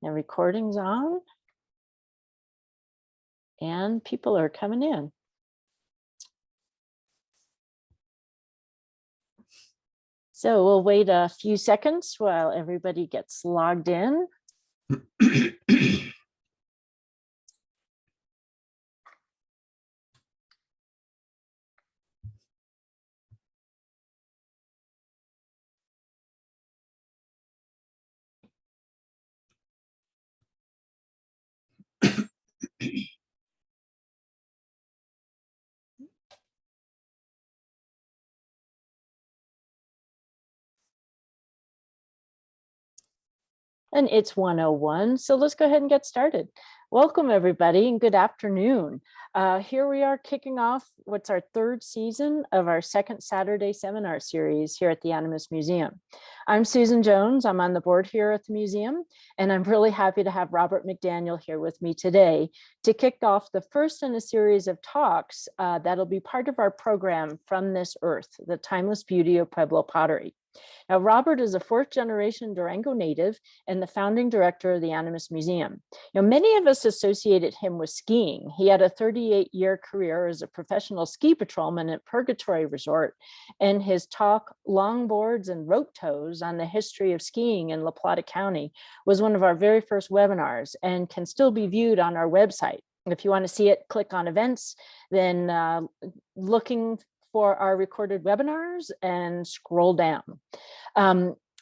And recording's on. And people are coming in. So we'll wait a few seconds while everybody gets logged in. And it's 1:01, so let's go ahead and get started. Welcome everybody and good afternoon. Here we are kicking off what's our third season of our second Saturday seminar series here at the Animas Museum. I'm Susan Jones, I'm on the board here at the museum, and I'm really happy to have Robert McDaniel here with me today to kick off the first in a series of talks that'll be part of our program From This Earth, the Timeless Beauty of Pueblo Pottery. Now, Robert is a fourth generation Durango native and the founding director of the Animas Museum. Many of us associated him with skiing. He had a 38-year career as a professional ski patrolman at Purgatory Resort, and his talk, Longboards and Rope Tows on the History of Skiing in La Plata County, was one of our very first webinars and can still be viewed on our website. If you want to see it, click on events, then looking for our recorded webinars and scroll down.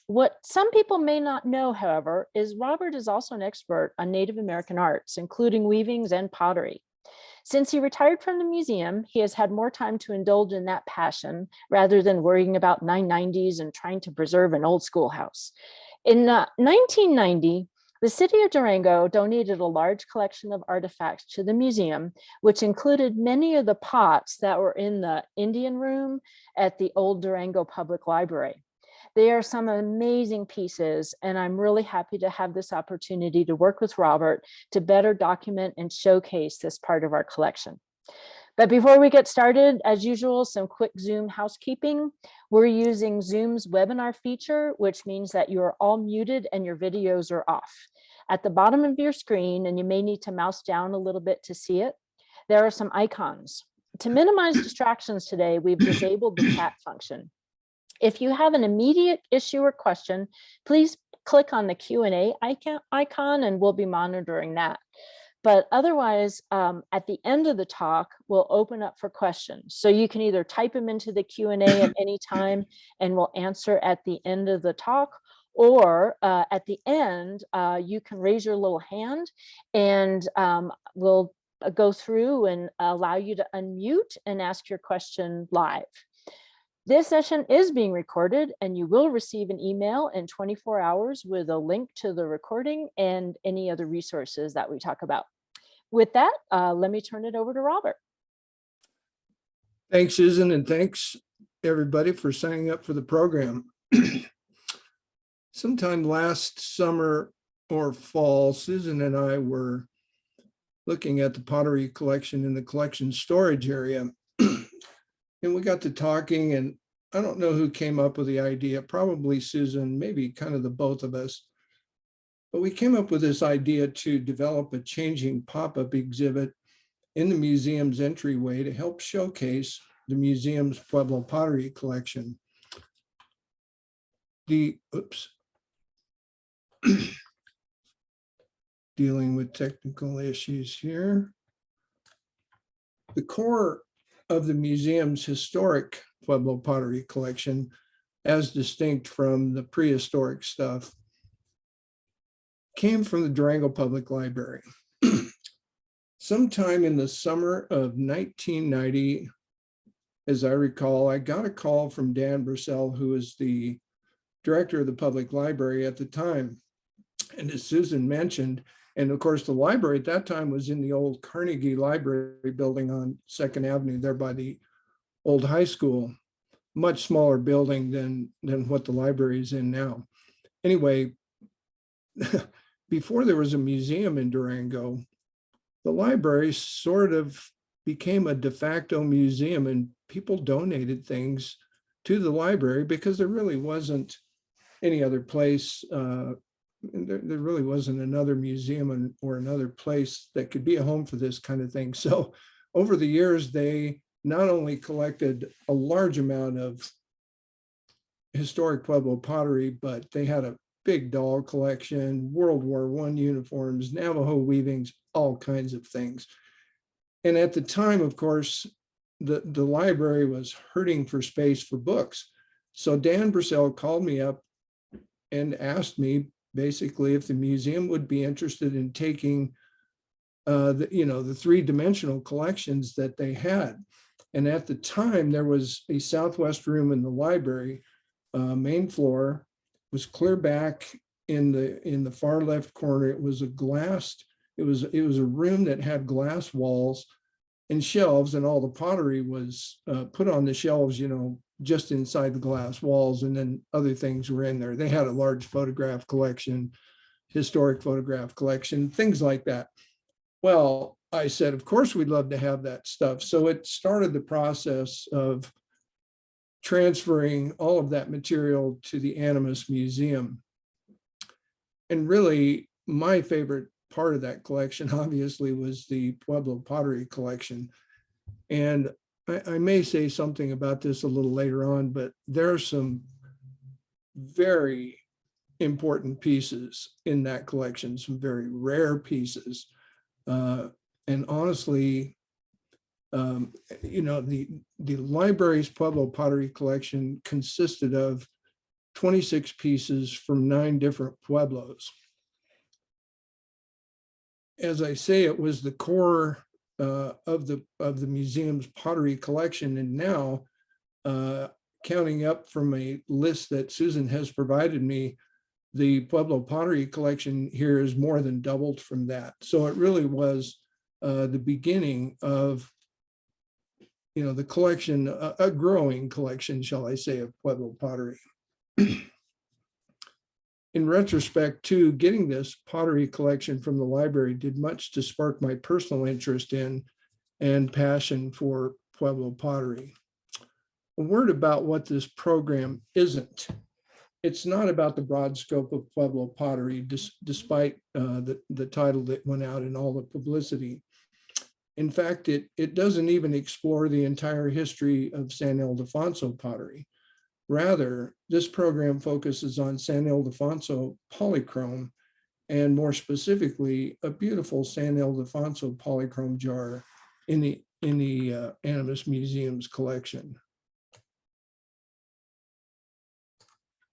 What some people may not know, however, is Robert is also an expert on Native American arts, including weavings and pottery. Since he retired from the museum, he has had more time to indulge in that passion rather than worrying about 990s and trying to preserve an old schoolhouse. In 1990, the city of Durango donated a large collection of artifacts to the museum, which included many of the pots that were in the Indian room at the old Durango Public Library. They are some amazing pieces, and I'm really happy to have this opportunity to work with Robert to better document and showcase this part of our collection. But before we get started, as usual, some quick Zoom housekeeping. We're using Zoom's webinar feature, which means that you are all muted and your videos are off. At the bottom of your screen, and you may need to mouse down a little bit to see it, there are some icons. To minimize distractions today, we've disabled the chat function. If you have an immediate issue or question, please click on the Q&A icon and we'll be monitoring that. But otherwise, at the end of the talk, we'll open up for questions. So you can either type them into the Q&A at any time and we'll answer at the end of the talk, or at the end, you can raise your little hand and we'll go through and allow you to unmute and ask your question live. This session is being recorded and you will receive an email in 24 hours with a link to the recording and any other resources that we talk about. With that, let me turn it over to Robert. Thanks, Susan, and thanks everybody for signing up for the program. Sometime last summer or fall, Susan and I were looking at the pottery collection in the collection storage area. And we got to talking, and I don't know who came up with the idea, probably Susan, maybe kind of the both of us. But we came up with this idea to develop a changing pop-up exhibit in the museum's entryway to help showcase the museum's Pueblo pottery collection. Dealing with technical issues here. The core of the museum's historic Pueblo pottery collection, as distinct from the prehistoric stuff, came from the Durango Public Library. Sometime in the summer of 1990, as I recall, I got a call from Dan Bursell, who was the director of the public library at the time. And as Susan mentioned, and of course, the library at that time was in the old Carnegie Library building on 2nd Avenue there by the old high school, much smaller building than what the library is in now. Anyway, before there was a museum in Durango, the library sort of became a de facto museum and people donated things to the library because there really wasn't any other place there really wasn't another museum or another place that could be a home for this kind of thing. So over the years, they not only collected a large amount of historic Pueblo pottery, but they had a big doll collection, World War I uniforms, Navajo weavings, all kinds of things. And at the time, of course, the library was hurting for space for books. So Dan Purcell called me up and asked me basically if the museum would be interested in taking the three-dimensional collections that they had. And at the time, there was a southwest room in the library, main floor, was clear back in the far left corner. It was a glassed, it was a room that had glass walls and shelves, and all the pottery was put on the shelves, just inside the glass walls, and then other things were in there. They had a large photograph collection, historic photograph collection, things like that. Well, I said, of course, we'd love to have that stuff. So it started the process of transferring all of that material to the Animas Museum. And really, my favorite part of that collection, obviously, was the Pueblo pottery collection. And I may say something about this a little later on, but there are some very important pieces in that collection, some very rare pieces. And honestly, the library's Pueblo pottery collection consisted of 26 pieces from 9 different Pueblos. As I say, it was the core of the museum's pottery collection, and now, counting up from a list that Susan has provided me, the Pueblo pottery collection here is more than doubled from that. So it really was the beginning of, the collection, a growing collection, shall I say, of Pueblo pottery. In retrospect, too, getting this pottery collection from the library did much to spark my personal interest in and passion for Pueblo pottery. A word about what this program isn't. It's not about the broad scope of Pueblo pottery, despite the title that went out in all the publicity. In fact, it doesn't even explore the entire history of San Ildefonso pottery. Rather, this program focuses on San Ildefonso polychrome, and more specifically, a beautiful San Ildefonso polychrome jar in the Animas Museum's collection.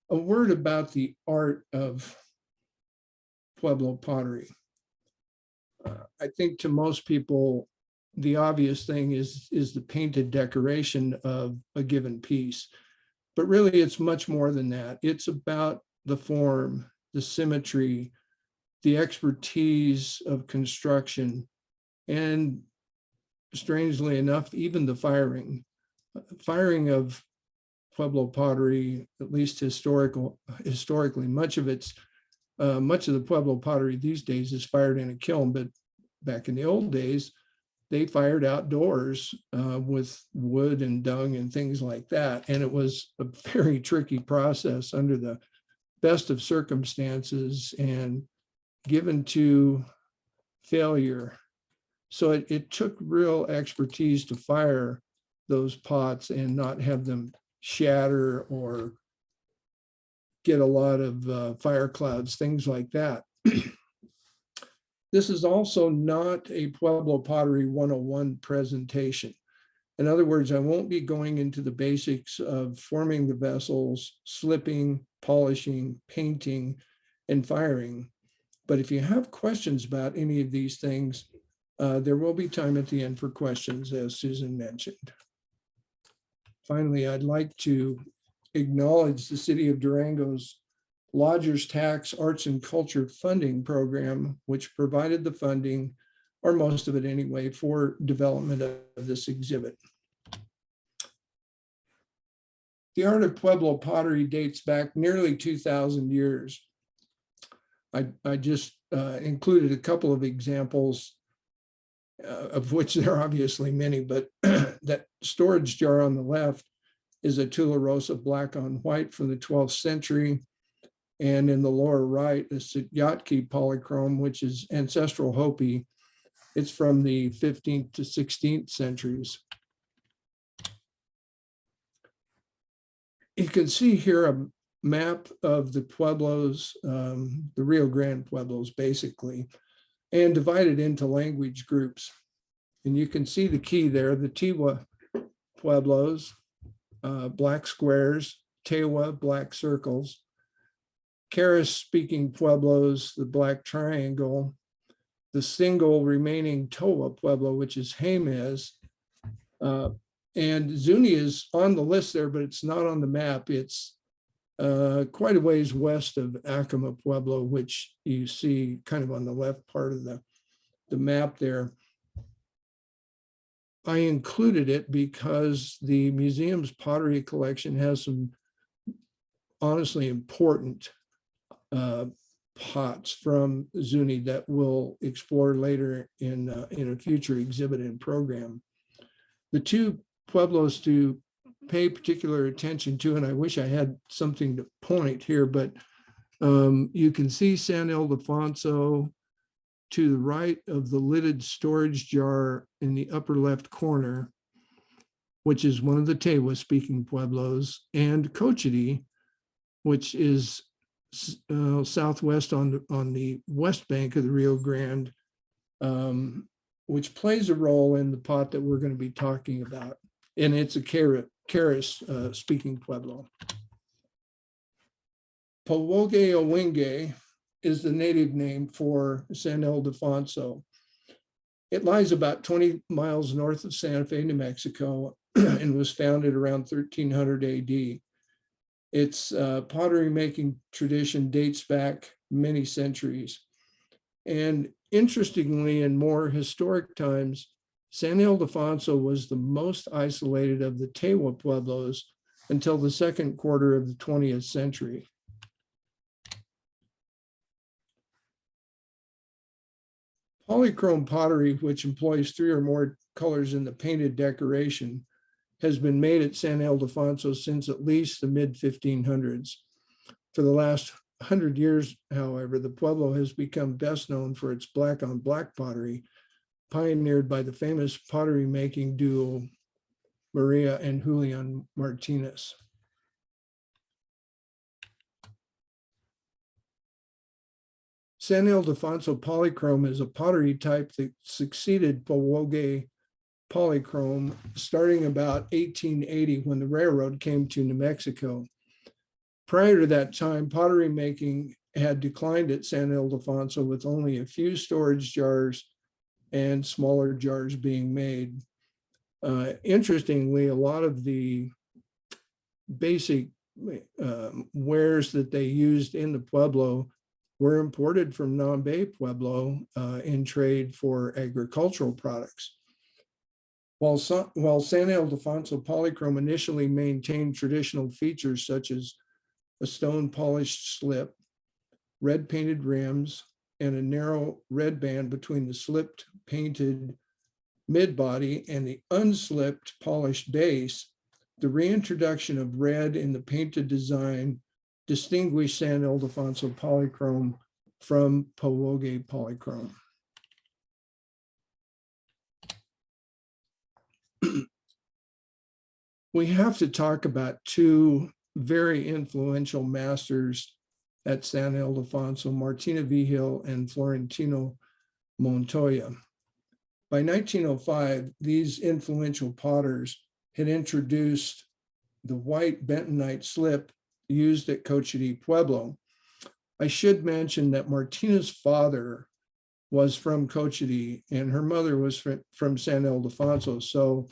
A word about the art of Pueblo pottery. I think to most people, the obvious thing is the painted decoration of a given piece. But really, it's much more than that. It's about the form, the symmetry, the expertise of construction, and strangely enough, even the firing. Firing of Pueblo pottery, at least historically, much of the Pueblo pottery these days is fired in a kiln, but back in the old days, they fired outdoors with wood and dung and things like that. And it was a very tricky process under the best of circumstances and given to failure. So it took real expertise to fire those pots and not have them shatter or get a lot of fire clouds, things like that. This is also not a Pueblo Pottery 101 presentation. In other words, I won't be going into the basics of forming the vessels, slipping, polishing, painting, and firing. But if you have questions about any of these things, there will be time at the end for questions, as Susan mentioned. Finally, I'd like to acknowledge the City of Durango's Lodgers Tax Arts and Culture Funding Program, which provided the funding, or most of it anyway, for development of this exhibit. The art of Pueblo pottery dates back nearly 2,000 years. I just included a couple of examples, of which there are obviously many, but that storage jar on the left is a Tularosa black on white from the 12th century. And in the lower right, the Sityatki polychrome, which is ancestral Hopi. It's from the 15th to 16th centuries. You can see here a map of the Pueblos, the Rio Grande Pueblos, basically, and divided into language groups. And you can see the key there, the Tiwa Pueblos, black squares, Tewa, black circles, Keres-speaking Pueblos, the black triangle, the single remaining Towa Pueblo, which is Jemez, and Zuni is on the list there, but it's not on the map. It's quite a ways west of Acoma Pueblo, which you see kind of on the left part of the map there. I included it because the museum's pottery collection has some honestly important pots from Zuni that we'll explore later in a future exhibit and program. The two Pueblos to pay particular attention to, and I wish I had something to point here, but you can see San Ildefonso to the right of the lidded storage jar in the upper left corner, which is one of the Tewa speaking Pueblos, and Cochiti, which is southwest on the west bank of the Rio Grande, which plays a role in the pot that we're going to be talking about. And it's a Keres speaking Pueblo. Powoge Owenge is the native name for San Ildefonso. It lies about 20 miles north of Santa Fe, New Mexico, and was founded around 1300 AD. Its pottery making tradition dates back many centuries. And interestingly, in more historic times, San Ildefonso was the most isolated of the Tewa Pueblos until the second quarter of the 20th century. Polychrome pottery, which employs 3 or more colors in the painted decoration, has been made at San Ildefonso since at least the mid-1500s. For the last 100 years, however, the Pueblo has become best known for its black on black pottery, pioneered by the famous pottery making duo Maria and Julian Martinez. San Ildefonso polychrome is a pottery type that succeeded Powoge polychrome starting about 1880 when the railroad came to New Mexico. Prior to that time, pottery making had declined at San Ildefonso with only a few storage jars and smaller jars being made. Interestingly, a lot of the basic wares that they used in the Pueblo were imported from Nambe Pueblo in trade for agricultural products. While San Ildefonso polychrome initially maintained traditional features such as a stone polished slip, red painted rims, and a narrow red band between the slipped painted mid body and the unslipped polished base, the reintroduction of red in the painted design distinguished San Ildefonso polychrome from Powoge polychrome. We have to talk about 2 very influential masters at San Ildefonso, Martina Vigil and Florentino Montoya. By 1905, these influential potters had introduced the white bentonite slip used at Cochiti Pueblo. I should mention that Martina's father was from Cochiti and her mother was from San Ildefonso. So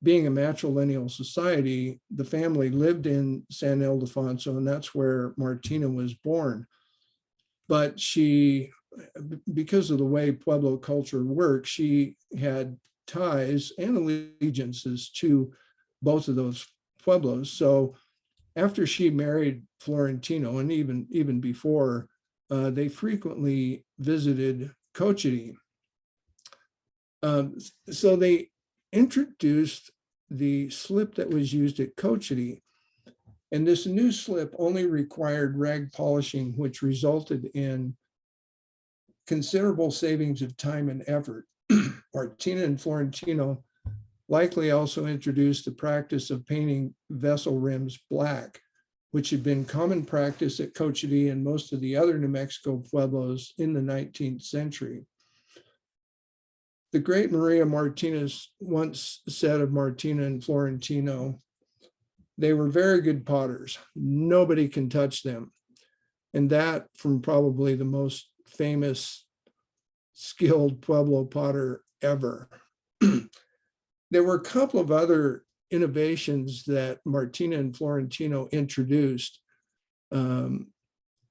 being a matrilineal society, the family lived in San Ildefonso, and that's where Martina was born. But she, because of the way Pueblo culture works, she had ties and allegiances to both of those Pueblos. So after she married Florentino, and even before, they frequently visited Cochiti. So they introduced the slip that was used at Cochiti. And this new slip only required rag polishing, which resulted in considerable savings of time and effort. Martina and Florentino likely also introduced the practice of painting vessel rims black, which had been common practice at Cochiti and most of the other New Mexico pueblos in the 19th century. The great Maria Martinez once said of Martina and Florentino, they were very good potters. Nobody can touch them. And that from probably the most famous skilled Pueblo potter ever. There were a couple of other innovations that Martina and Florentino introduced. And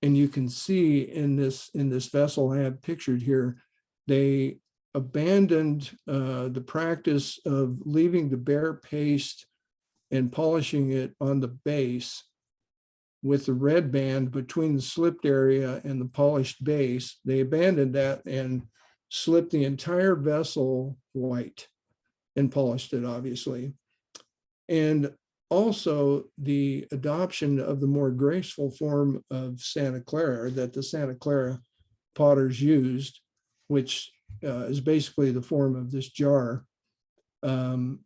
you can see in this vessel I have pictured here, they abandoned the practice of leaving the bare paste and polishing it on the base with the red band between the slipped area and the polished base. They abandoned that and slipped the entire vessel white and polished it, obviously. And also the adoption of the more graceful form of Santa Clara that the Santa Clara potters used, which is basically the form of this jar. And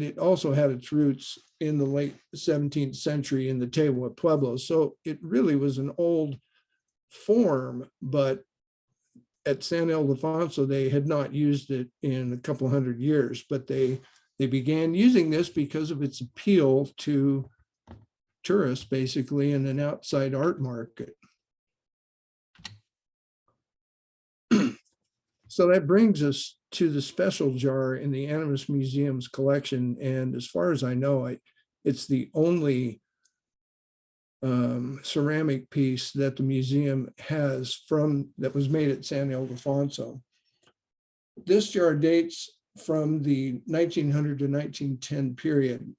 it also had its roots in the late 17th century in the Tewa Pueblo. So it really was an old form, but at San Ildefonso, they had not used it in a couple hundred years, but they began using this because of its appeal to tourists, basically, in an outside art market. So that brings us to the special jar in the Animas Museum's collection. And as far as I know, it's the only ceramic piece that the museum has that was made at San Ildefonso. This jar dates from the 1900 to 1910 period.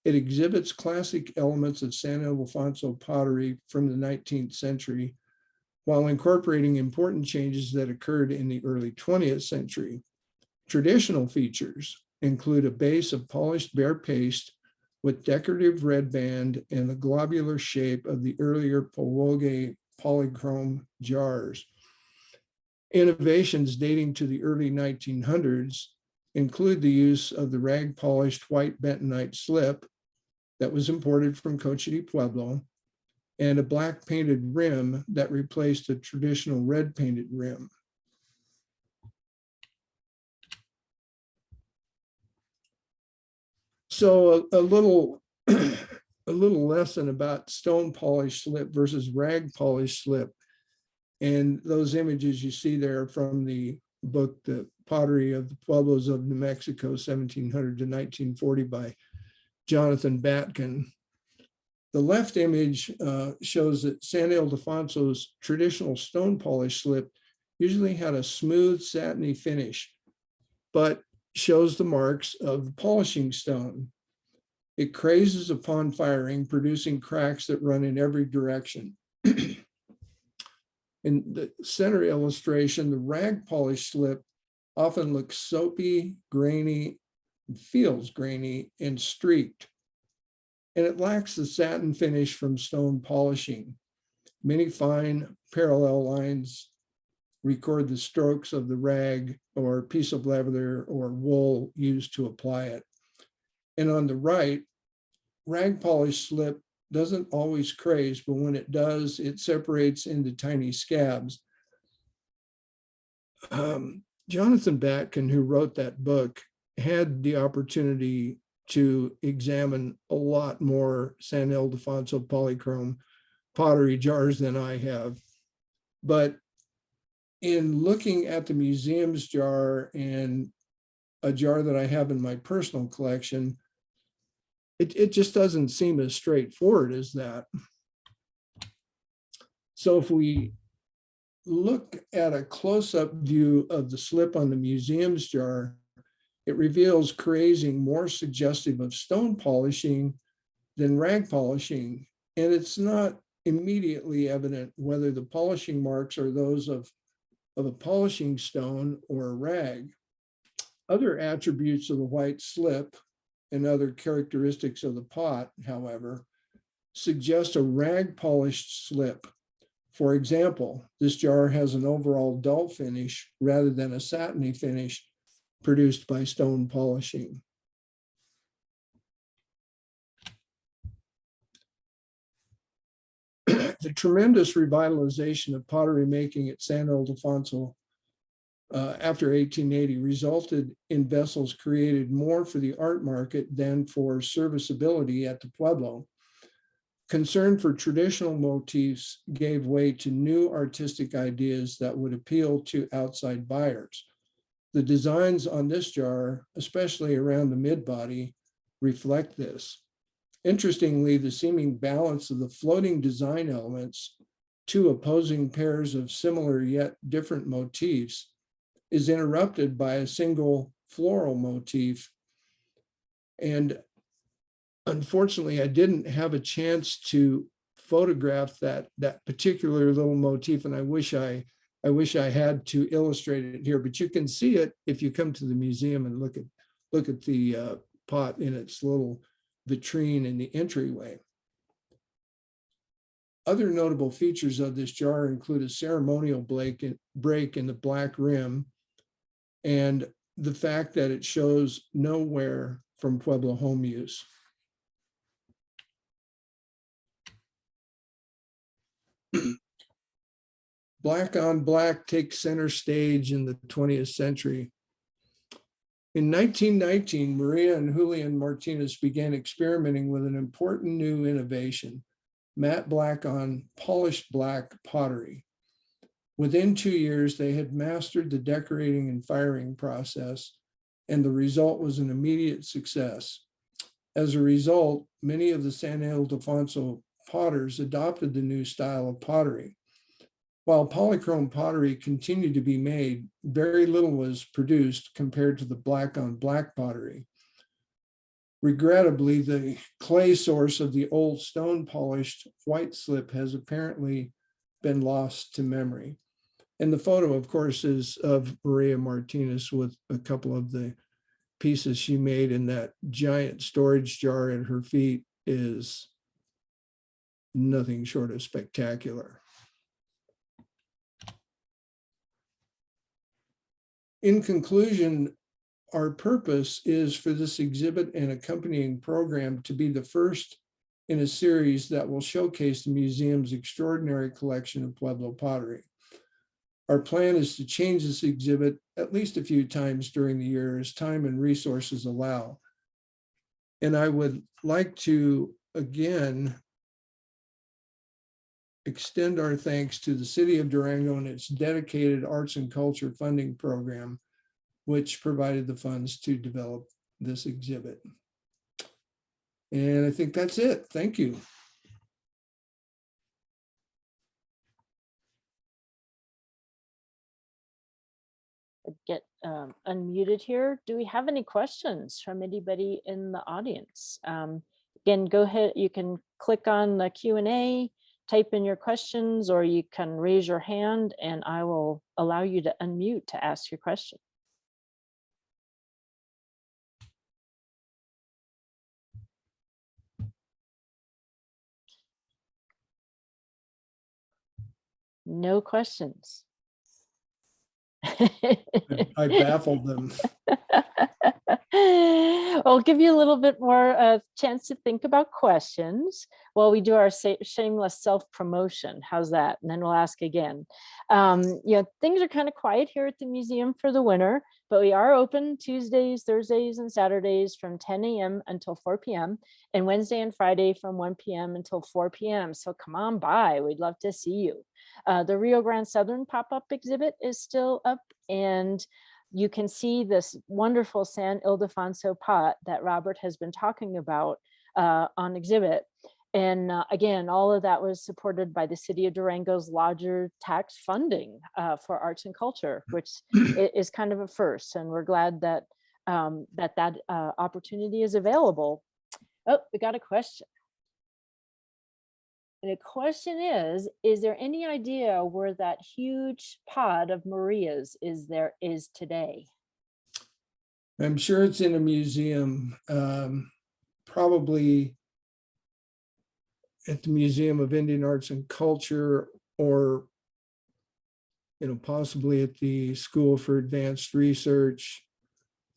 It exhibits classic elements of San Ildefonso pottery from the 19th century, while incorporating important changes that occurred in the early 20th century. Traditional features include a base of polished bare paste with decorative red band and the globular shape of the earlier Powoge polychrome jars. Innovations dating to the early 1900s include the use of the rag polished white bentonite slip that was imported from Cochiti Pueblo, and a black painted rim that replaced a traditional red painted rim. So a little lesson about stone polish slip versus rag polish slip. And those images you see there from the book, The Pottery of the Pueblos of New Mexico, 1700 to 1940 by Jonathan Batkin. The left image shows that San Ildefonso's traditional stone polish slip usually had a smooth, satiny finish, but shows the marks of the polishing stone. It crazes upon firing, producing cracks that run in every direction. In the center illustration, the rag polish slip often looks soapy, grainy, feels grainy and streaked, and it lacks the satin finish from stone polishing. Many fine parallel lines record the strokes of the rag or piece of leather or wool used to apply it. And on the right, rag polish slip doesn't always craze, but when it does, it separates into tiny scabs. Jonathan Batkin, who wrote that book, had the opportunity to examine a lot more San Ildefonso polychrome pottery jars than I have. But in looking at the museum's jar and a jar that I have in my personal collection, it just doesn't seem as straightforward as that. So if we look at a close-up view of the slip on the museum's jar, it reveals crazing more suggestive of stone polishing than rag polishing. And it's not immediately evident whether the polishing marks are those of a polishing stone or a rag. Other attributes of the white slip and other characteristics of the pot, however, suggest a rag polished slip. For example, this jar has an overall dull finish rather than a satiny finish produced by stone polishing. The tremendous revitalization of pottery making at San Ildefonso after 1880 resulted in vessels created more for the art market than for serviceability at the Pueblo. Concern for traditional motifs gave way to new artistic ideas that would appeal to outside buyers. The designs on this jar, especially around the mid-body, reflect this. Interestingly, the seeming balance of the floating design elements, two opposing pairs of similar yet different motifs, is interrupted by a single floral motif. And unfortunately, I didn't have a chance to photograph that particular little motif, and I wish I had to illustrate it here, but you can see it if you come to the museum and look at the pot in its little vitrine in the entryway. Other notable features of this jar include a ceremonial break in the black rim and the fact that it shows nowhere from Pueblo home use. Black on black takes center stage in the 20th century. In 1919, Maria and Julian Martinez began experimenting with an important new innovation, matte black on polished black pottery. Within 2 years, they had mastered the decorating and firing process, and the result was an immediate success. As a result, many of the San Ildefonso potters adopted the new style of pottery. While polychrome pottery continued to be made, very little was produced compared to the black on black pottery. Regrettably, the clay source of the old stone polished white slip has apparently been lost to memory. And the photo, of course, is of Maria Martinez with a couple of the pieces she made in that giant storage jar at her feet is nothing short of spectacular. In conclusion, our purpose is for this exhibit and accompanying program to be the first in a series that will showcase the museum's extraordinary collection of Pueblo pottery. Our plan is to change this exhibit at least a few times during the year as time and resources allow. And I would like to, again, extend our thanks to the City of Durango and its dedicated arts and culture funding program, which provided the funds to develop this exhibit. And I think that's it. Thank you. Get unmuted here. Do we have any questions from anybody in the audience? Again, go ahead, you can click on the Q&A, type in your questions, or you can raise your hand and I will allow you to unmute to ask your question. No questions. I baffled them. I'll give you a little bit more chance to think about questions while we do our shameless self-promotion. How's that? And then we'll ask again. Things are kind of quiet here at the museum for the winter, but we are open Tuesdays, Thursdays, and Saturdays from 10 a.m. until 4 p.m. and Wednesday and Friday from 1 p.m. until 4 p.m. So come on by. We'd love to see you. The Rio Grande Southern pop-up exhibit is still up, and you can see this wonderful San Ildefonso pot that Robert has been talking about on exhibit. And again, all of that was supported by the City of Durango's lodger tax funding for arts and culture, which is kind of a first. And we're glad that that opportunity is available. Oh, we got a question. And the question is there any idea where that huge pod of Maria's is today? I'm sure it's in a museum, probably at the Museum of Indian Arts and Culture, or possibly at the School for Advanced Research.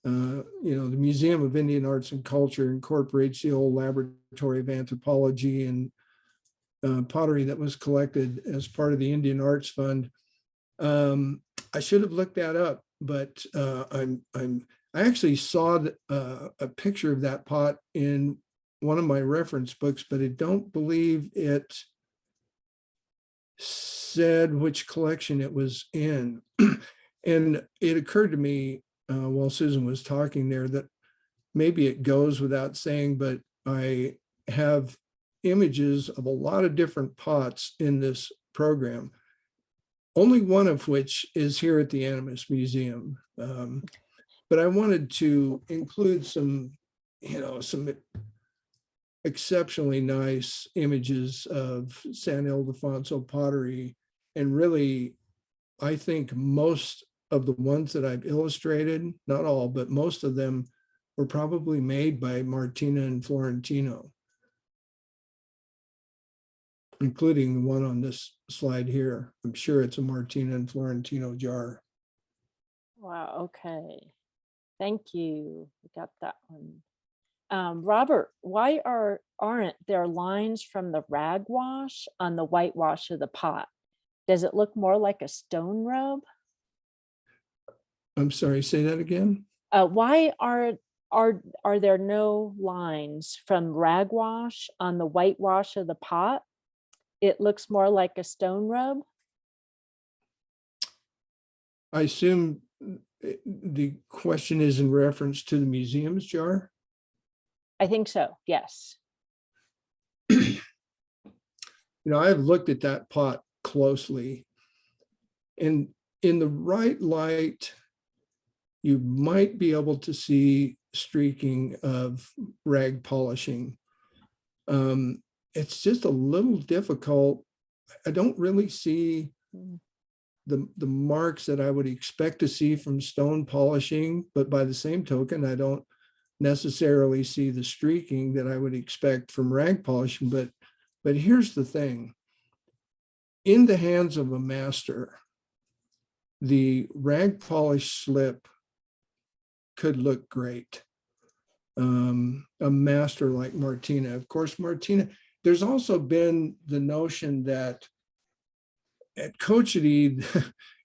The Museum of Indian Arts and Culture incorporates the old Laboratory of Anthropology and pottery that was collected as part of the Indian Arts Fund. I should have looked that up, but I actually saw a picture of that pot in one of my reference books, but I don't believe it said which collection it was in. And it occurred to me while Susan was talking there that maybe it goes without saying, but I have images of a lot of different pots in this program, only one of which is here at the Animas Museum. But I wanted to include some exceptionally nice images of San Ildefonso pottery. And really, I think most of the ones that I've illustrated, not all, but most of them were probably made by Martina and Florentino, including the one on this slide here. I'm sure it's a Martina and Florentino jar. Wow, okay. Thank you. We got that one. Robert, why aren't there lines from the rag wash on the whitewash of the pot? Does it look more like a stone rub? I'm sorry, say that again. Why are there no lines from rag wash on the whitewash of the pot? It looks more like a stone rub. I assume the question is in reference to the museum's jar. I think so, yes. I've looked at that pot closely, and in the right light, you might be able to see streaking of rag polishing. It's just a little difficult. I don't really see the marks that I would expect to see from stone polishing, but by the same token, I don't necessarily see the streaking that I would expect from rag polishing. But here's the thing. In the hands of a master, the rag polish slip could look great. A master like Martina. Of course, Martina, there's also been the notion that at Cochiti,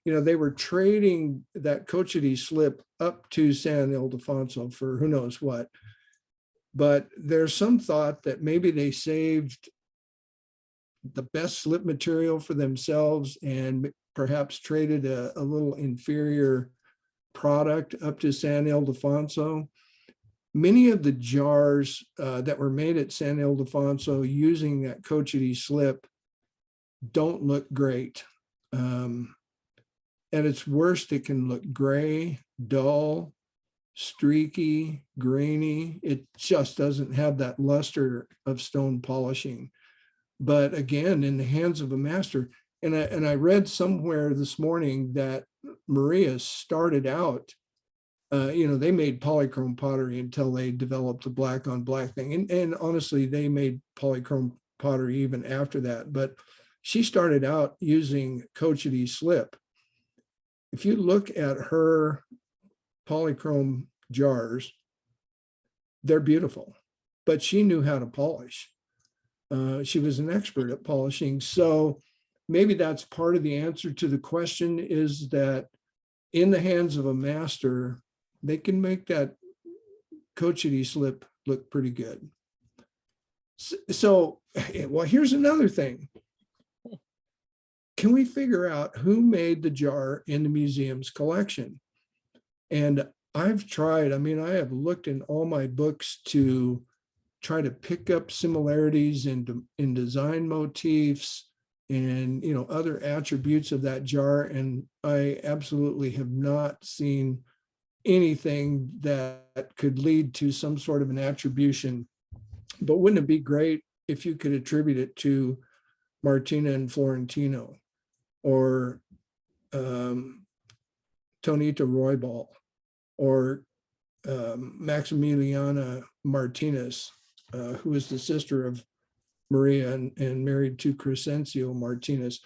they were trading that Cochiti slip up to San Ildefonso for who knows what. But there's some thought that maybe they saved the best slip material for themselves and perhaps traded a little inferior product up to San Ildefonso. Many of the jars that were made at San Ildefonso using that Cochiti slip don't look great. At its worst, it can look gray, dull, streaky, grainy. It just doesn't have that luster of stone polishing. But again, in the hands of a master, and I read somewhere this morning that Maria started out, they made polychrome pottery until they developed the black on black thing. And honestly, they made polychrome pottery even after that. But she started out using Cochiti slip. If you look at her polychrome jars, they're beautiful, but she knew how to polish. She was an expert at polishing. So maybe that's part of the answer to the question, is that in the hands of a master, they can make that Cochiti slip look pretty good. So, well, here's another thing. Can we figure out who made the jar in the museum's collection? And I've tried, I have looked in all my books to try to pick up similarities in design motifs and other attributes of that jar, and I absolutely have not seen anything that could lead to some sort of an attribution. But wouldn't it be great if you could attribute it to Martina and Florentino, or Tonita Roybal, or Maximiliana Martinez, who was the sister of Maria and married to Crescencio Martinez.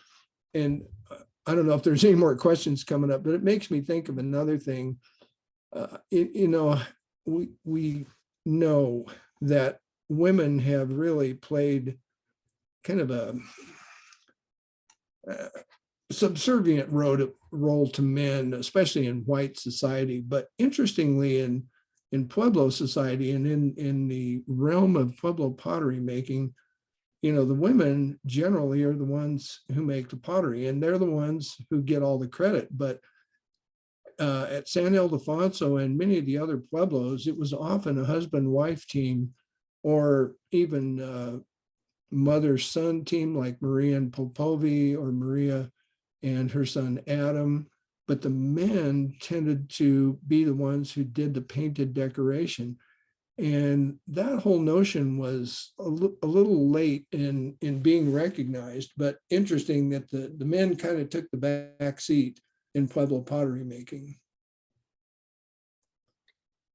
And I don't know if there's any more questions coming up, but it makes me think of another thing. We know that women have really played kind of a subservient role to men, especially in white society. But interestingly, in Pueblo society and in the realm of Pueblo pottery making, the women generally are the ones who make the pottery, and they're the ones who get all the credit. But at San Ildefonso and many of the other Pueblos, it was often a husband-wife team, or even mother-son team like Maria and Popovi, or Maria and her son Adam. But the men tended to be the ones who did the painted decoration. And that whole notion was a little late in being recognized, but interesting that the men kind of took the back seat in Pueblo pottery making.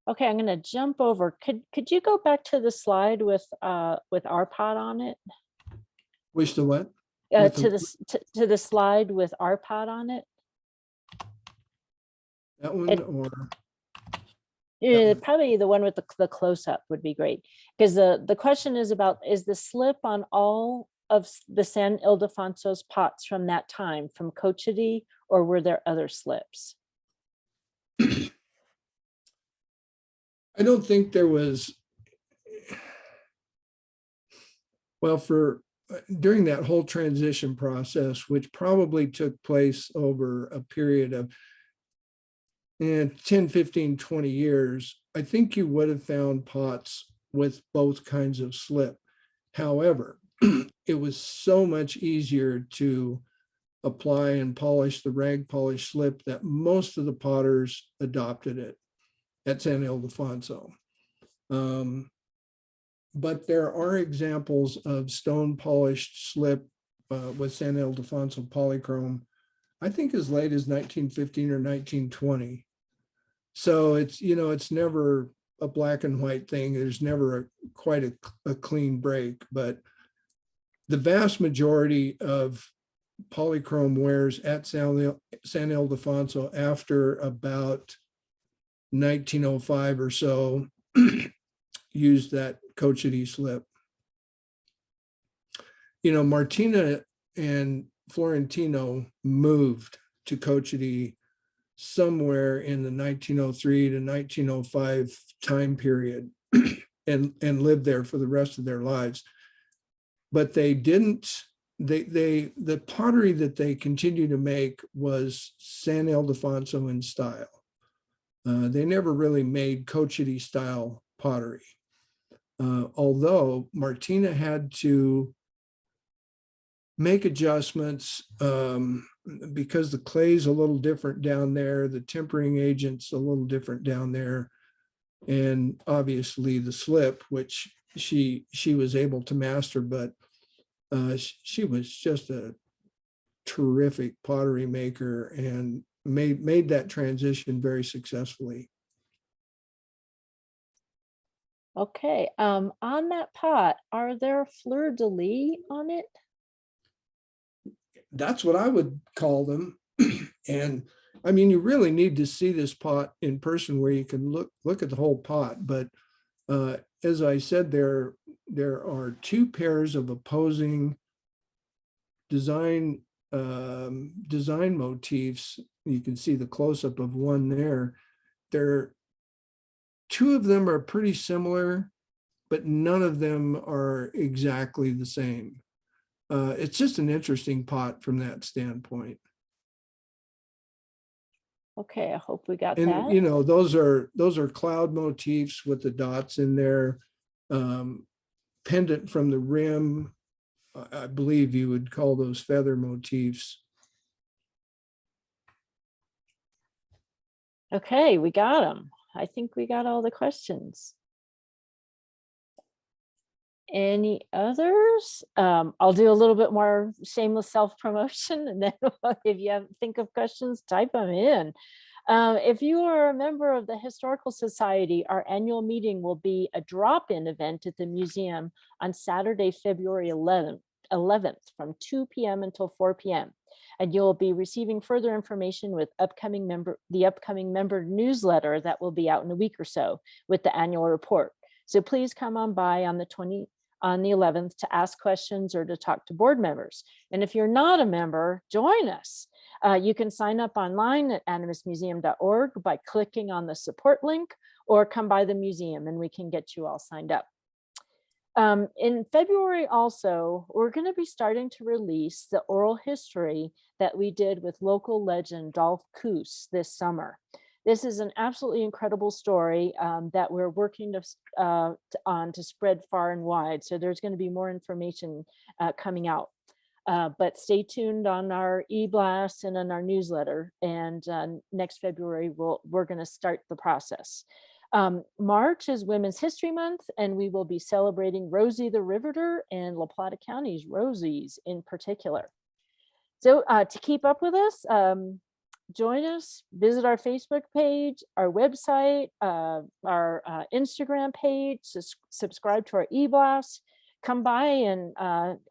Okay, I'm going to jump over. Could you go back to the slide with our pot on it? Wish to what? To the slide with our pot on it. That one or? Probably the one with the close-up would be great, because the question is about, is the slip on all of the San Ildefonso's pots from that time from Cochiti, or were there other slips? I don't think there was. Well, during that whole transition process, which probably took place over a period of 10, 15, 20 years, I think you would have found pots with both kinds of slip. However, it was so much easier to apply and polish the rag polish slip that most of the potters adopted it at San Ildefonso. But there are examples of stone polished slip with San Ildefonso polychrome, I think as late as 1915 or 1920. So it's never a black and white thing. There's never quite a clean break, but the vast majority of polychrome wares at San Ildefonso after about 1905 or so used that Cochiti slip. Martina and Florentino moved to Cochiti somewhere in the 1903 to 1905 time period and lived there for the rest of their lives. But they didn't, the pottery that they continued to make was San Ildefonso in style. They never really made Cochiti style pottery. Although Martina had to make adjustments because the clay's a little different down there, the tempering agent's a little different down there, and obviously the slip, which she was able to master, but she was just a terrific pottery maker and made that transition very successfully. Okay, on that pot, are there fleur-de-lis on it? That's what I would call them. And I mean, you really need to see this pot in person where you can look at the whole pot. But as I said, there are two pairs of opposing design motifs. You can see the close-up of one there. Two of them are pretty similar, but none of them are exactly the same. It's just an interesting pot from that standpoint. Okay, I hope we got And that. those are cloud motifs with the dots in there, pendant from the rim. I believe you would call those feather motifs. Okay, we got them. I think we got all the questions. Any others? I'll do a little bit more shameless self-promotion, and then if you think of questions, type them in. If you are a member of the Historical Society, our annual meeting will be a drop-in event at the museum on Saturday, February 11th from 2 p.m. until 4 p.m. And you'll be receiving further information with the upcoming member newsletter that will be out in a week or so with the annual report. So please come on by on the 11th to ask questions or to talk to board members. And if you're not a member, join us. You can sign up online at animusmuseum.org by clicking on the support link, or come by the museum and we can get you all signed up. In February also, we're going to be starting to release the oral history that we did with local legend Dolph Coos this summer. This is an absolutely incredible story that we're working on to spread far and wide. So there's going to be more information coming out. But stay tuned on our e-blast and on our newsletter. And next February, we're going to start the process. March is Women's History Month, and we will be celebrating Rosie the Riveter and La Plata County's Rosies in particular. So to keep up with us, join us, visit our Facebook page, our website, our Instagram page, subscribe to our e-blast, come by and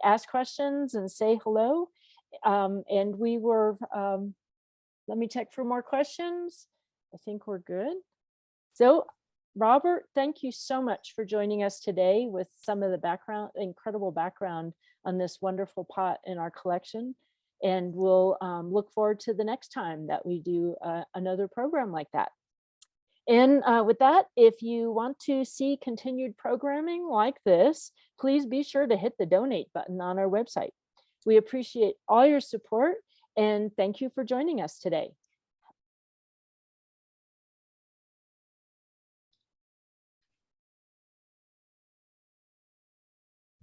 ask questions and say hello. And we were, let me check for more questions. I think we're good. So Robert, thank you so much for joining us today with some of the incredible background on this wonderful pot in our collection. And we'll look forward to the next time that we do another program like that. And with that, if you want to see continued programming like this, please be sure to hit the donate button on our website. We appreciate all your support and thank you for joining us today.